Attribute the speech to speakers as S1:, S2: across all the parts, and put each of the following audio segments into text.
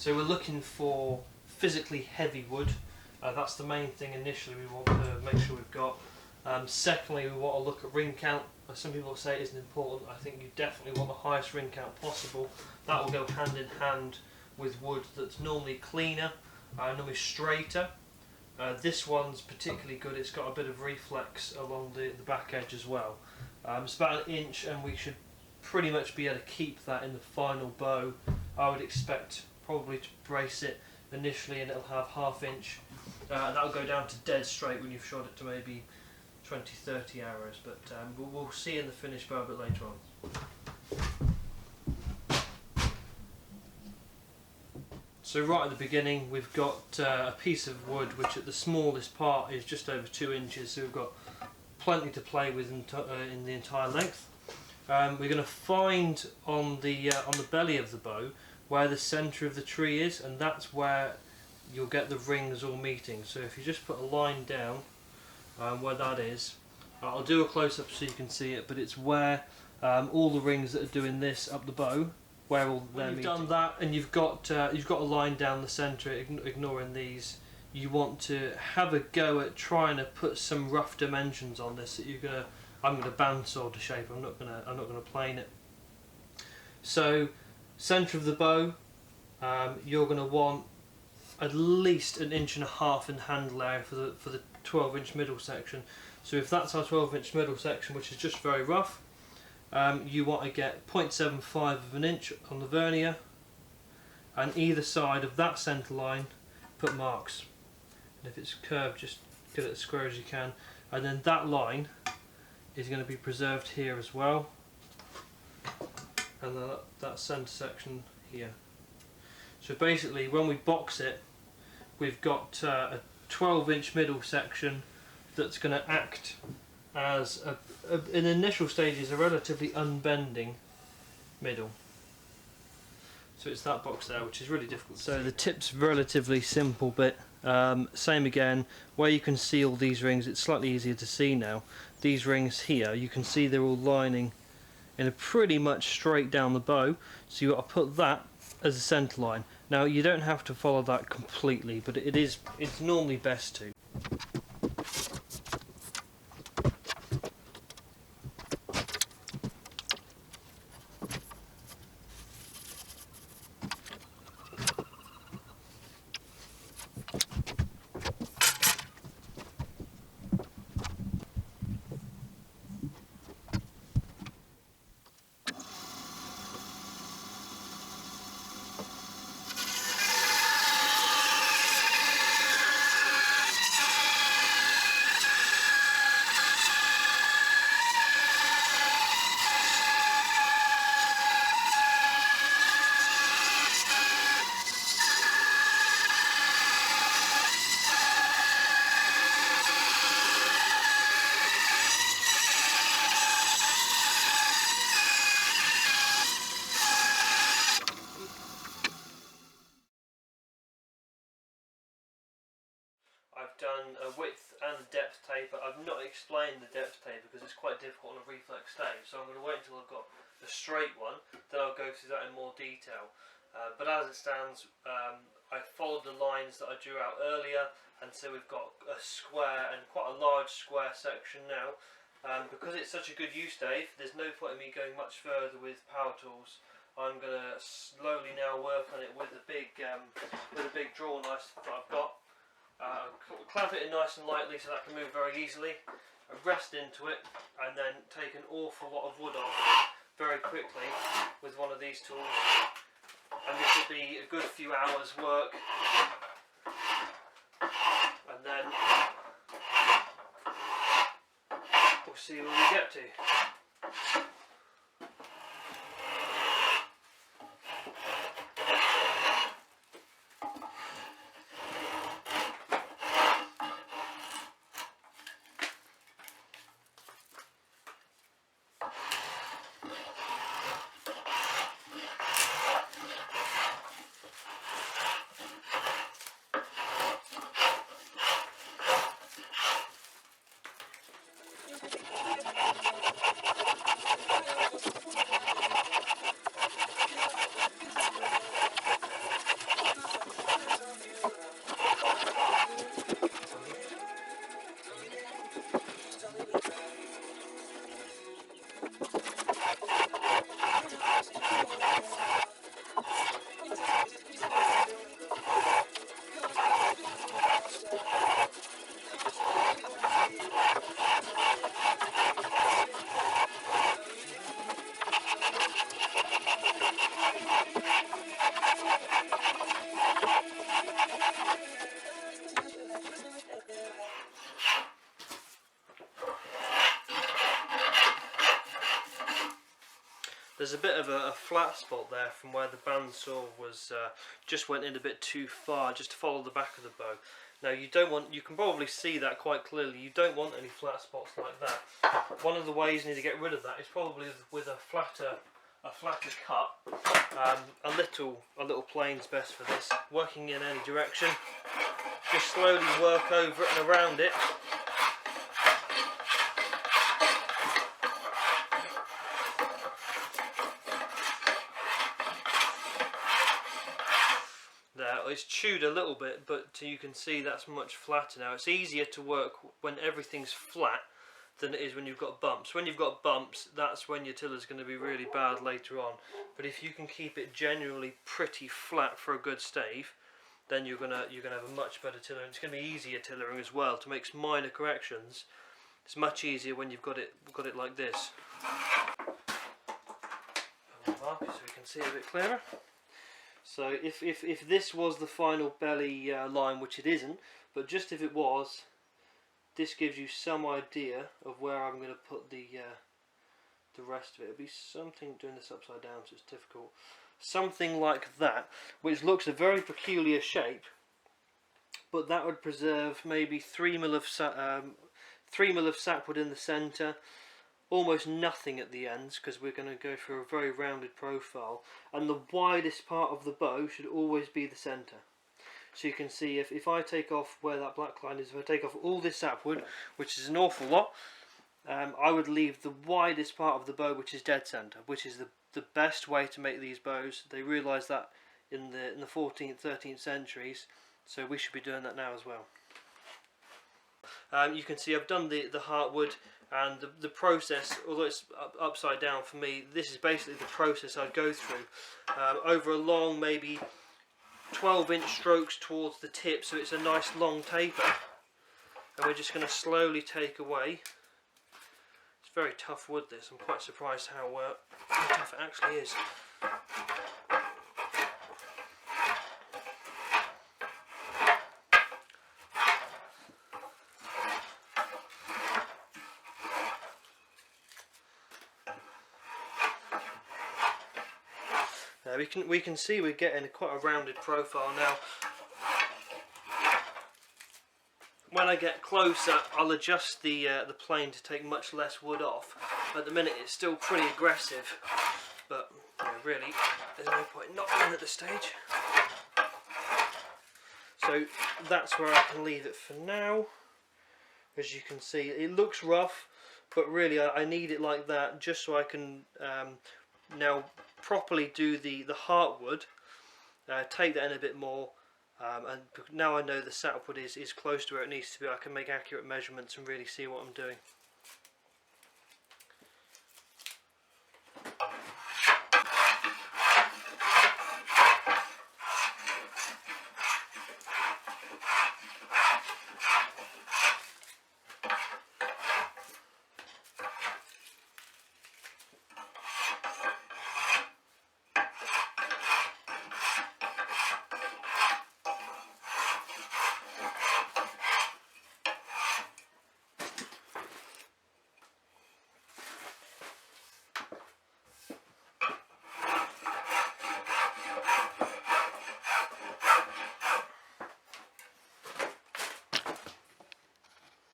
S1: So we're looking for physically heavy wood. That's the main thing initially we want to make sure we've got. Secondly, we want to look at ring count. Some people say it isn't important. I think you definitely want the highest ring count possible. That will go hand in hand with wood that's normally cleaner, normally straighter. This one's particularly good. It's got a bit of reflex along the back edge as well. It's about 1 inch, and we should pretty much be able to keep that in the final bow. I would expect probably to brace it initially, and it'll have 1/2 inch. That'll go down to dead straight when you've shot it to maybe 20-30 arrows, but we'll see in the finished bow a bit later on. So right at the beginning we've got a piece of wood which at the smallest part is just over 2 inches, so we've got plenty to play with in the entire length. We're going to find on the belly of the bow where the centre of the tree is, and that's where you'll get the rings all meeting. So if you just put a line down where that is, I'll do a close-up so you can see it, but it's where all the rings that are doing this up the bow, where all they're meeting. When you've done that and you've got a line down the centre, ignoring these, you want to have a go at trying to put some rough dimensions on this. That I'm gonna bandsaw to shape. I'm not gonna plane it. So centre of the bow, you're gonna want at least 1.5 inches in handle area for the 12-inch middle section. So if that's our 12-inch middle section, which is just very rough, you want to get 0.75 of an inch on the vernier, and either side of that centre line put marks. And if it's curved, just get it as square as you can, and then that line is going to be preserved here as well, and then that centre section here. So basically when we box it, we've got a 12-inch middle section that's going to act as in the initial stages a relatively unbending middle. So it's that box there, which is really difficult. So the tip's relatively simple bit. Same again, where you can see all these rings, it's slightly easier to see now. These rings here, you can see they're all lining in a pretty much straight down the bow, so you've got to put that as a centre line. Now you don't have to follow that completely, but it's normally best to. I've done a width and a depth taper. I've not explained the depth taper because it's quite difficult on a reflex stave, so I'm going to wait until I've got a straight one, then I'll go through that in more detail. But as it stands, I followed the lines that I drew out earlier, and so we've got a square, and quite a large square section now. Because it's such a good yew stave, there's no point in me going much further with power tools. I'm going to slowly now work on it with a big draw knife that I've got. Clamp it in nice and lightly so that I can move very easily, rest into it, and then take an awful lot of wood off very quickly with one of these tools, and this will be a good few hours work, and then we'll see where we get to. there's a bit of a flat spot there from where the bandsaw was just went in a bit too far, just to follow the back of the bow. Now you don't want, you can probably see that quite clearly, you don't want any flat spots like that. One of the ways you need to get rid of that is probably with a flatter cut. A little plane's best for this. Working in any direction, just slowly work over it and around it. There, it's chewed a little bit, but you can see that's much flatter now. It's easier to work when everything's flat than it is when you've got bumps. When you've got bumps, that's when your tiller's going to be really bad later on. But if you can keep it generally pretty flat for a good stave, then you're gonna have a much better tiller, and it's going to be easier tillering as well. To make minor corrections, it's much easier when you've got it like this. So we can see it a bit clearer. So if this was the final belly line, which it isn't, but just if it was, this gives you some idea of where I'm going to put the rest of it. It'll be something, doing this upside down so it's difficult, something like that, which looks a very peculiar shape, but that would preserve maybe 3 mil of sapwood in the centre, almost nothing at the ends, because we're going to go for a very rounded profile, and the widest part of the bow should always be the centre. So you can see if I take off where that black line is, if I take off all this sapwood, which is an awful lot, I would leave the widest part of the bow, which is dead centre, which is the best way to make these bows. They realised that in the 14th, 13th centuries, so we should be doing that now as well. You can see I've done the heartwood, and the process, although it's upside down for me, this is basically the process I'd go through over a long, maybe 12-inch strokes towards the tip, so it's a nice long taper, and we're just going to slowly take away. It's very tough wood, this. I'm quite surprised how tough it actually is. We can see we're getting quite a rounded profile now. When I get closer, I'll adjust the plane to take much less wood off. At the minute, it's still pretty aggressive, but really, there's no point not doing at this stage. So that's where I can leave it for now. As you can see, it looks rough, but really I need it like that just so I can now properly do the heartwood, take that in a bit more, and now I know the sapwood is close to where it needs to be. I can make accurate measurements and really see what I'm doing.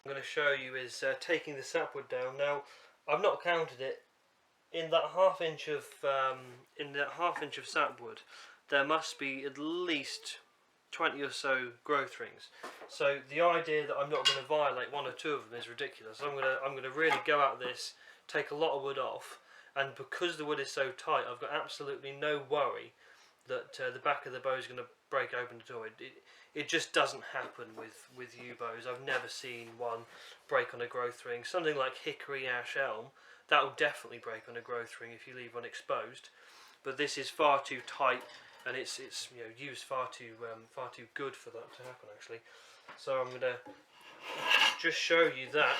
S1: I'm going to show you is taking the sapwood down. Now, I've not counted it. In that half inch of sapwood, there must be at least 20 or so growth rings. So the idea that I'm not going to violate one or two of them is ridiculous. I'm going to really go at this, take a lot of wood off, and because the wood is so tight, I've got absolutely no worry that the back of the bow is going to break open at all. It just doesn't happen with yew bows. I've never seen one break on a growth ring. Something like hickory, ash, elm, that will definitely break on a growth ring if you leave one exposed. But this is far too tight, and it's yew's far too good for that to happen actually. So I'm going to just show you that.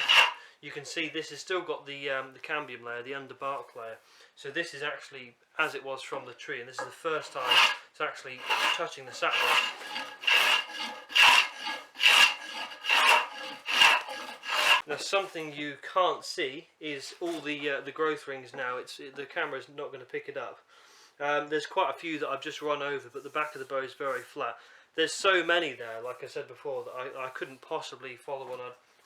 S1: You can see this has still got the cambium layer, the underbark layer. So this is actually as it was from the tree, and this is the first time it's actually touching the sapwood. Now something you can't see is all the growth rings now. The camera's not going to pick it up. There's quite a few that I've just run over, but the back of the bow is very flat. There's so many there, like I said before, that I couldn't possibly follow one.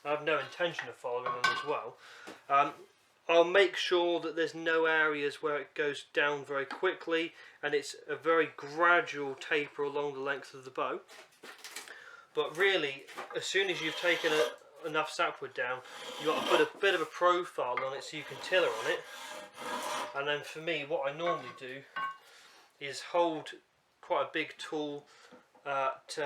S1: I have no intention of following them as well. I'll make sure that there's no areas where it goes down very quickly, and it's a very gradual taper along the length of the bow. But really, as soon as you've taken enough sapwood down, you've got to put a bit of a profile on it so you can tiller on it. And then for me, what I normally do is hold quite a big tool at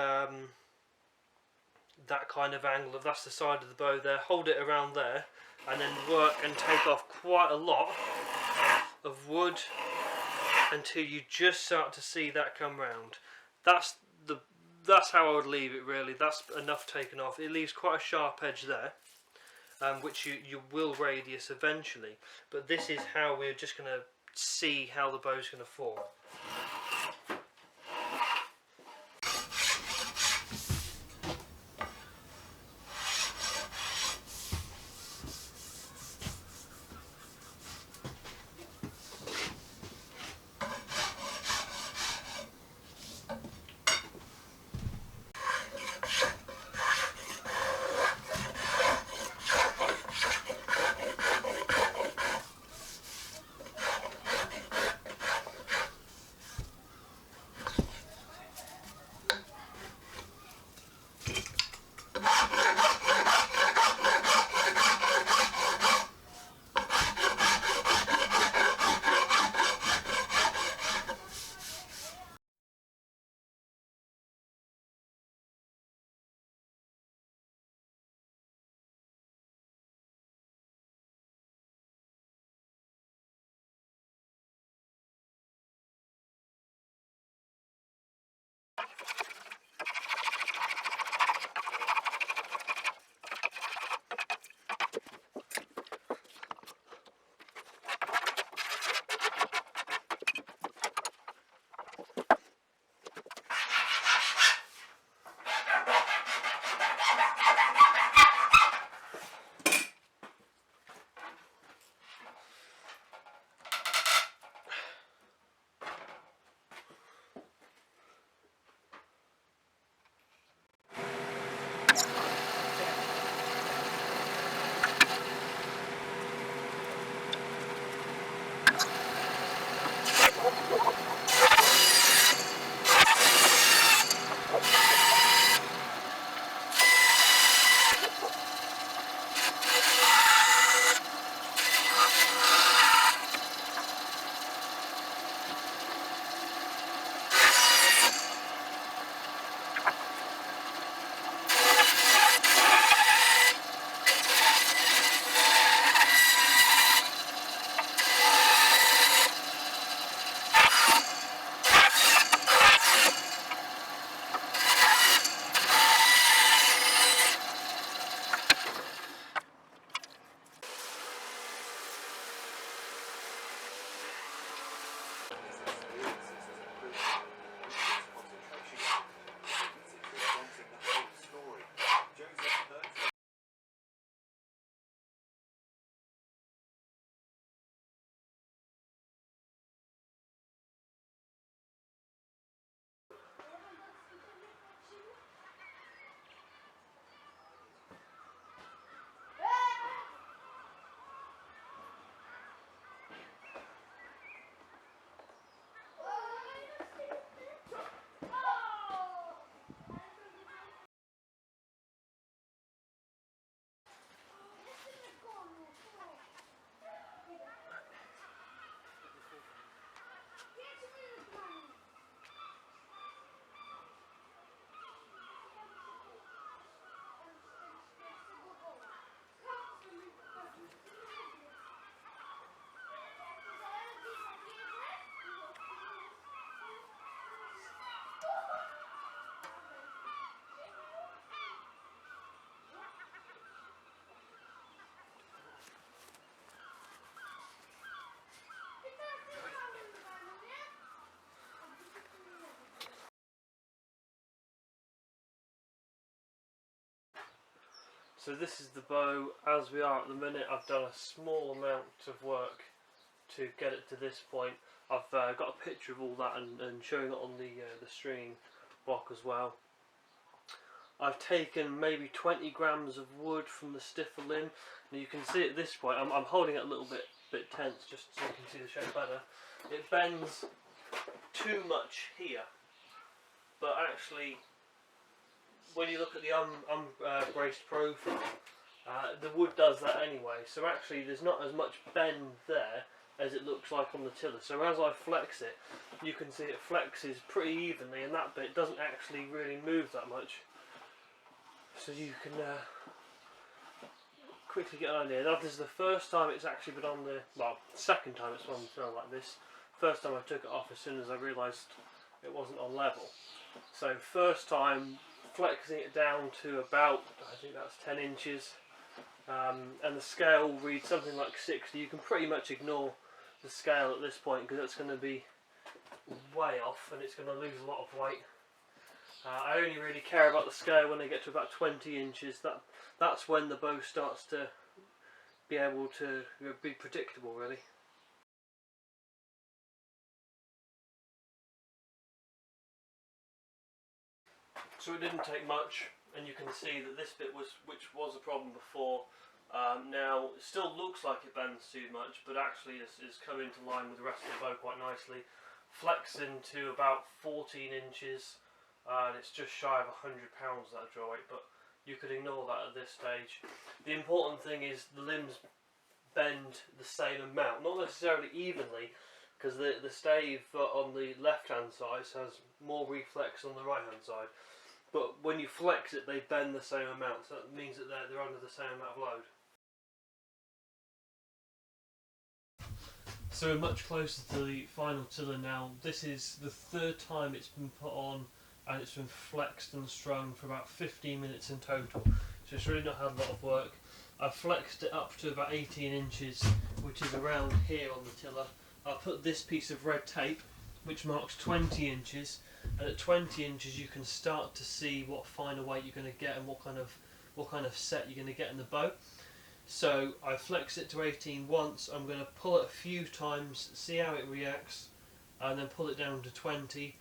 S1: that kind of angle. If that's the side of the bow there, hold it around there, and then work and take off quite a lot of wood until you just start to see that come round. That's how I would leave it, really. That's enough taken off. It leaves quite a sharp edge there, which you will radius eventually. But this is how we're just going to see how the bow's going to form. So this is the bow as we are at the minute. I've done a small amount of work to get it to this point. I've got a picture of all that and showing it on the stringing block as well. I've taken maybe 20 grams of wood from the stiffer limb, and you can see at this point, I'm holding it a little bit tense just so you can see the shape better. It bends too much here, but actually when you look at the braced profile, the wood does that anyway, so actually there's not as much bend there as it looks like on the tiller. So as I flex it, you can see it flexes pretty evenly, and that bit doesn't actually really move that much. So you can quickly get an idea. That is the first time it's actually been on the, well, second time it's on the tiller like this. First time I took it off as soon as I realised it wasn't on level. So first time flexing it down to about, I think that's 10 inches, and the scale reads something like 60. You can pretty much ignore the scale at this point because it's going to be way off and it's going to lose a lot of weight. I only really care about the scale when they get to about 20 inches. That's when the bow starts to be able to be predictable, really. So it didn't take much, and you can see that this bit which was a problem before, now it still looks like it bends too much, but actually is come into line with the rest of the bow quite nicely. Flexing to about 14 inches, and it's just shy of 100 pounds that draw weight, but you could ignore that at this stage. The important thing is the limbs bend the same amount, not necessarily evenly, because the stave on the left hand side has more reflex on the right hand side. But when you flex it, they bend the same amount, so that means that they're under the same amount of load. So we're much closer to the final tiller now. This is the third time it's been put on, and it's been flexed and strung for about 15 minutes in total. So it's really not had a lot of work. I've flexed it up to about 18 inches, which is around here on the tiller. I'll put this piece of red tape, which marks 20 inches, and at 20 inches you can start to see what finer weight you're going to get and what kind of set you're going to get in the bow. So I flex it to 18 once. I'm going to pull it a few times, see how it reacts, and then pull it down to 20.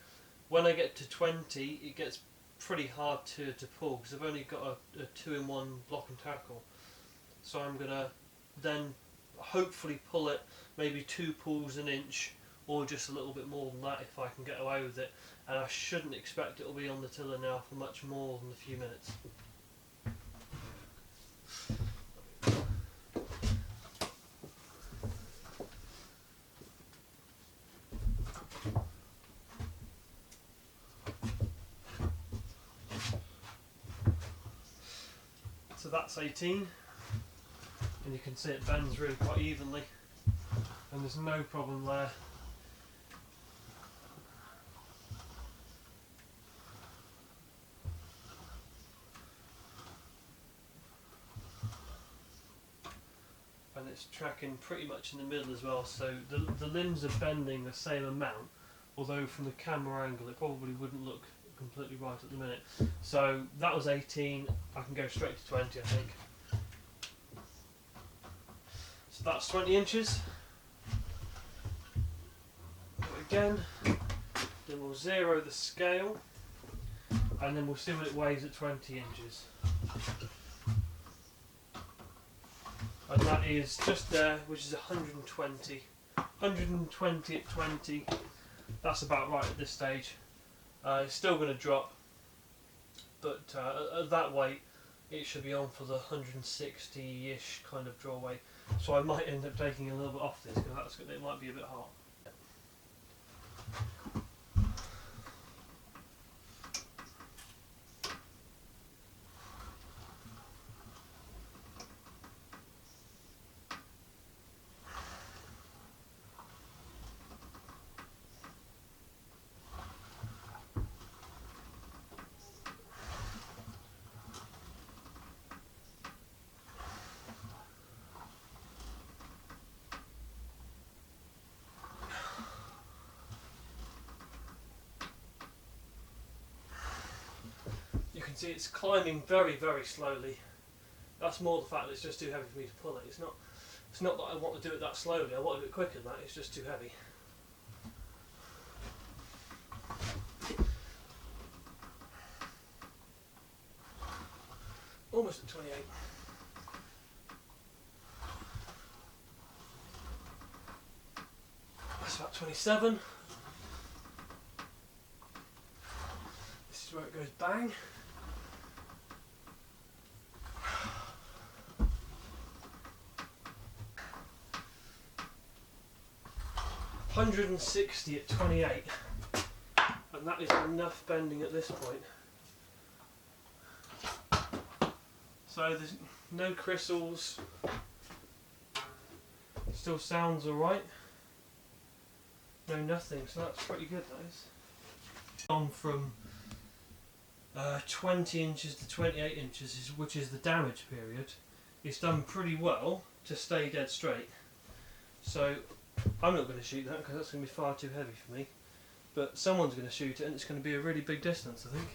S1: When I get to 20, it gets pretty hard to pull because I've only got a 2-in-1 block and tackle. So I'm going to then hopefully pull it maybe 2 pulls an inch, or just a little bit more than that if I can get away with it. And I shouldn't expect it will be on the tiller now for much more than a few minutes. So that's 18, and you can see it bends really quite evenly, and there's no problem there. And it's tracking pretty much in the middle as well, so the limbs are bending the same amount, although from the camera angle it probably wouldn't look completely right at the minute. So that was 18, I can go straight to 20 I think. So that's 20 inches. Again, then we'll zero the scale, and then we'll see what it weighs at 20 inches. And that is just there, which is 120. 120 at 20, that's about right at this stage. It's still going to drop, but at that weight it should be on for the 160-ish kind of draw weight. So I might end up taking a little bit off this because it might be a bit hot. You can see it's climbing very, very slowly. That's more the fact that it's just too heavy for me to pull it. It's not that I want to do it that slowly. I want to do it quicker than that. It's just too heavy. Almost at 28. That's about 27. This is where it goes bang. $160 at 28, and that is enough bending at this point. So there's no crystals, still sounds alright, no nothing, so that's pretty good, that is. On from 20 inches to 28 inches, which is the damage period, it's done pretty well to stay dead straight. So I'm not going to shoot that because that's going to be far too heavy for me, but someone's going to shoot it and it's going to be a really big distance, I think.